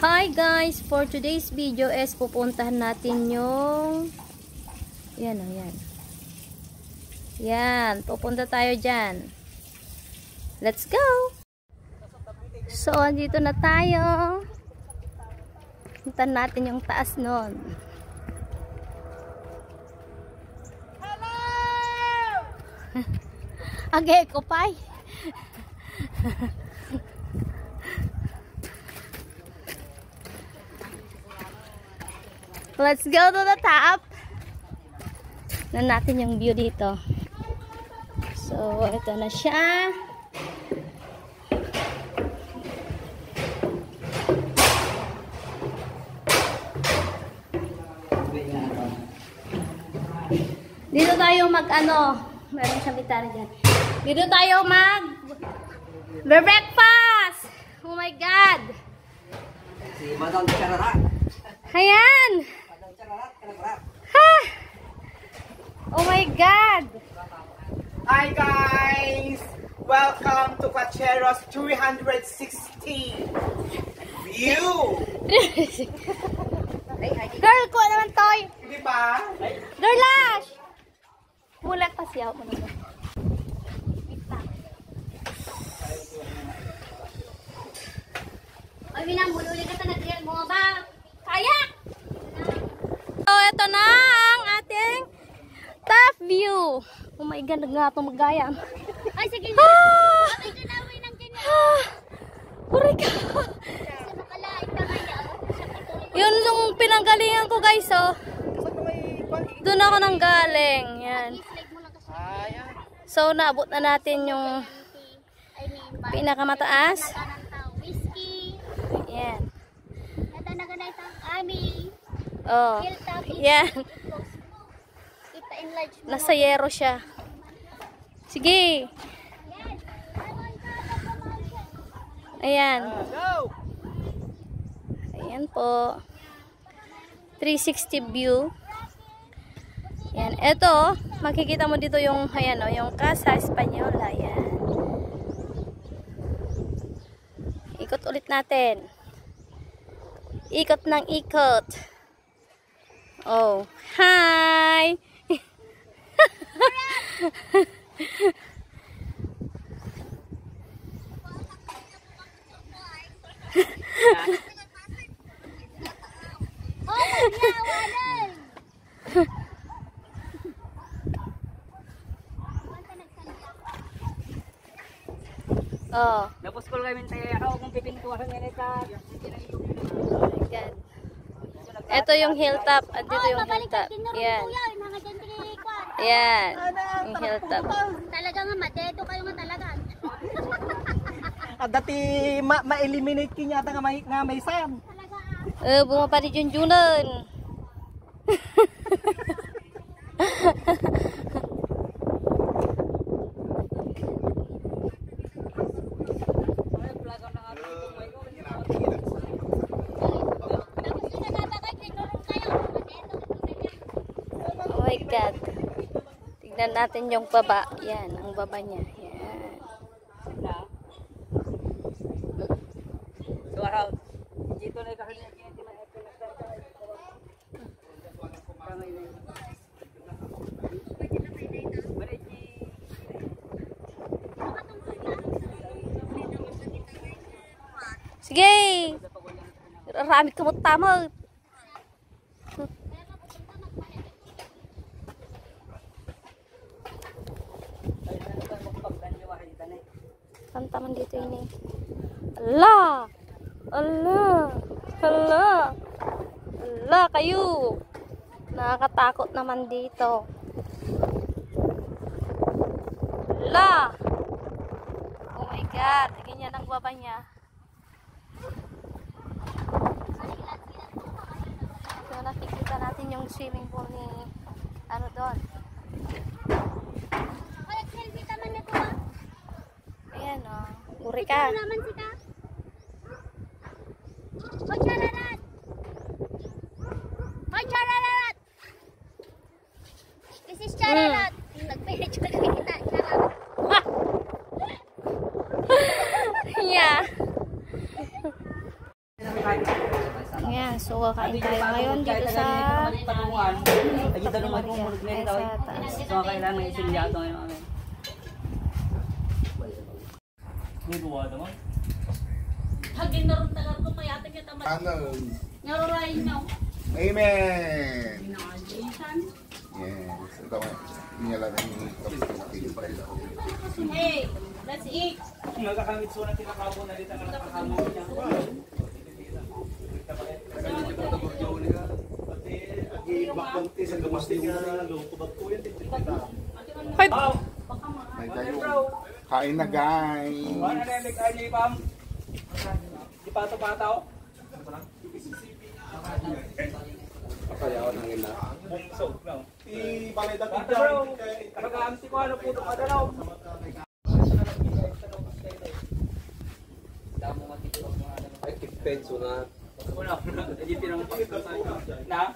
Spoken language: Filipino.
Hi guys, for today's video is pupuntahan natin yung yan o, yan. Yan, pupunta tayo dyan. Let's go! So, andito na tayo. Puntahan natin yung taas nun. Hello! Agay ko, pay. Let's go to the top. Na natin yung view dito. So, ito na siya. Dito tayo mag-ano, meron siyang bitara dyan. Dito tayo breakfast! Oh my God! Si Madam Chararat. Ayan! Madam Chararat, Chararat. Ha! Oh my God! Hi guys! Welcome to Cacheros 360 view! Girl ko naman toy! Di ba? Girl Lash! Mulat pa siya ako naman. Ay, minamululi ka talaga mo ba? Kaya! So, ito na ang ating top view. Oh my God, nga itong magayang. Ay, sige. Ah! Ay, kanawin ng ganyan. Ah! Uray ka! Ano pala, ito kaya. Yun yung pinanggalingan ko guys, oh. Doon ako nang galing. Yan. I-flag mo lang kasi. So, naabot na natin yung pinakamataas. Whiskey. Yan. Ito na ganito. Ami. Oh. Hilltop. Yan. Kita enlarge mo. Nasa yero siya. Sige. Ayan. Go! Ayan po. 360 view. Yan. Ito, makikita mo dito yung, ayan o, yung Casa Española. Yan. Ikot ulit natin. Ikot ng ikot. Oh. Hi! Oh, magyawanan. Oh. Tapos ko kami tayo ako kung pipintuhan nga nita. Oh my God. Ito yung hilltop. Andito yung hilltop. Yan. Yan. Yung hilltop. Talaga nga, madeto kayo nga talaga. Dati ma-eliminate kinyata nga may sam. Bunga pa ni Junjunan. Oh my God. Tignan natin yung baba. Yan, ang baba niya. Yan. So araw. Dito na kasi niya Sige! Ramit ka mo tama. Tantaman dito ini. Allah! Allah! Allah! Allah kayo! Nakakatakot naman dito. Allah! Oh my God! Ganyan ang baba niya. So, nakikita natin yung swimming pool ni ano doon. Selfie naman na ito, ha? Ayan o. Uri ka. Ito naman sita. Hoy, Chararat! Hoy, Chararat! This is Chararat. Nagpihit ko na kita, Chararat. Yeah. Ayan, so kakain tayo ngayon dito sa patungan. Ay dito naman kung mulog na ito. sa taas. So kailangan isilya ito ngayon amin. Niluwa naman. Hagin na rin tagal ko mayate kita Ano? Narorayin nyo. Amen! Jason. Yes. Ito nga. Inyala rin yung kapit. Hey, let's eat. Nagkakamit so na tinakabo na dito ang nakakamo niya. Ay, tayo. Kain na, guys. Ano na yung kain niyo ipam? Di pato-pataw? Pakayawan ng ina. Bungso. Bro, kapag-aamsi ko ano po ito kadalaw. Ay, kipenso na. Una, hindi tinang pagkakasay. Na?